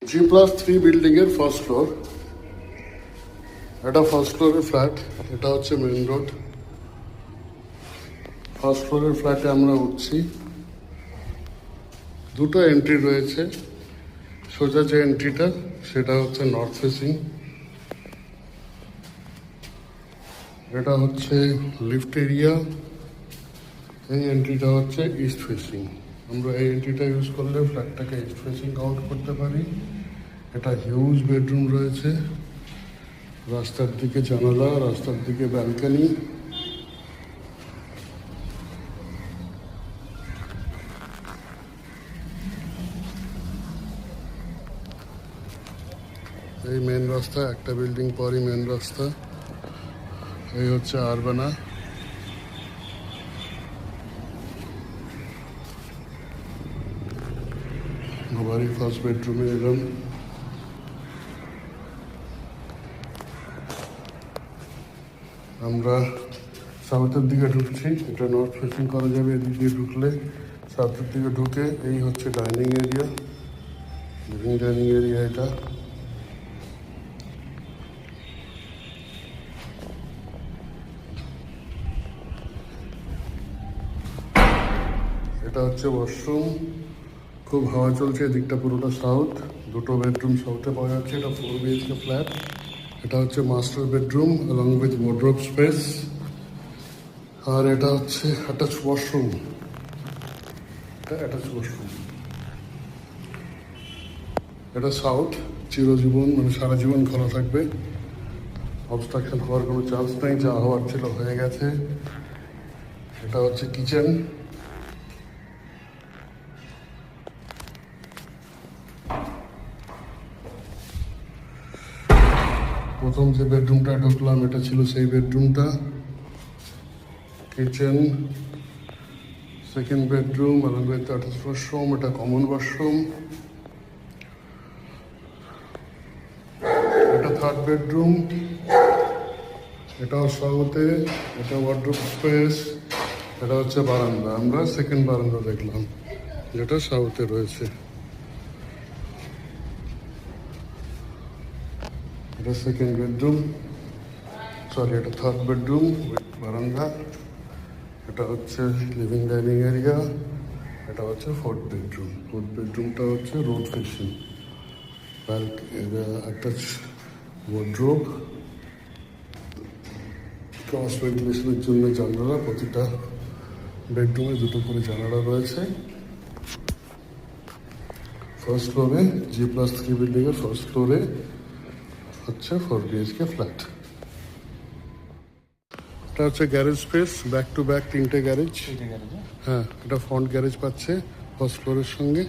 G+3 building এর first floor. এটা first ফ্লোরের ফ্ল্যাট, এটা হচ্ছে মেইন রোড। ফার্স্ট ফ্লোরের ফ্ল্যাটে আমরা উঠছি। দুটো এন্ট্রি রয়েছে। সোজা যে এন্ট্রিটা সেটা হচ্ছে নর্থ ফেসিং, এটা হচ্ছে লিফট এরিয়া। এই এন্ট্রিটা হচ্ছে ইস্ট ফেসিং। আমরা এই এন্ট্রিটা ইউজ করলে ফ্ল্যাটটাকে ইস্ট ফেসিং কাউন্ট করতে পারি। এটা হিউজ বেডরুম রয়েছে, রাস্তার দিকে জানালা, রাস্তার দিকে ব্যালকনি। এই মেন রাস্তা, একটা বিল্ডিং পরই মেন রাস্তা। এই হচ্ছে আরবানা। বাড়ির ফার্স্ট বেডরুমে এলাম। আমরা সাউথের দিকে ঢুকছি, এটা নর্থ ফেসিং করা যাবে। এদিক দিয়ে ঢুকলে সাউথের দিকে ঢুকে এই হচ্ছে dining area, living dining area. এটা হচ্ছে ওয়াশরুম। খুব হাওয়া চলছে, এদিকটা পুরোটা সাউথ। দুটো বেডরুম সাউথে পাওয়া যাচ্ছে। এটা 4 BHK ফ্ল্যাট। এটা হচ্ছে master bedroom along with wardrobe space. আর এটা হচ্ছে অ্যাটাচ ওয়াশরুম। এটা অ্যাটাচ ওয়াশরুম। এটা সাউথ, চিরজীবন মানে সারা জীবন খোলা থাকবে। অবস্ট্রাকশন হওয়ার কোনো চান্স নেই, যা হওয়ার ছিল হয়ে গেছে। এটা হচ্ছে কিচেন। প্রথম যে বেডরুমটা ঢুকলাম এটা ছিল সেই বেডরুমটা। Kitchen, second bedroom along with attach washroom. এটা কমন ওয়াশরুম। এটা থার্ড বেডরুম, এটাও সাউথে। এটা ওয়ার্ডরোব স্পেস। এটা হচ্ছে বারান্দা। আমরা সেকেন্ড বারান্দা দেখলাম যেটা সাউথে রয়েছে। এটা সেকেন্ড বেডরুম, সরি এটা থার্ড বেডরুম উইথ বারান্দা। এটা হচ্ছে লিভিং ডাইনিং এরিয়া। এটা হচ্ছে ফোর্থ বেডরুম। ফোর্থ বেডরুমটা হচ্ছে road facing. Attach wardrobe, cross ভেন্টিলেশনের জন্য জানালা। প্রতিটা বেডরুমে দুটো করে জানালা রয়েছে। ফার্স্ট ফ্লোরে G+3 বিল্ডিংয়ের ফার্স্ট ফ্লোরে হচ্ছে 4 BHK ফ্ল্যাট। এটা হচ্ছে garage space, back to back তিনটে গ্যারেজ। হ্যাঁ, এটা ফ্রন্ট গ্যারেজ পাচ্ছে ফার্স্ট ফ্লোরের সঙ্গে।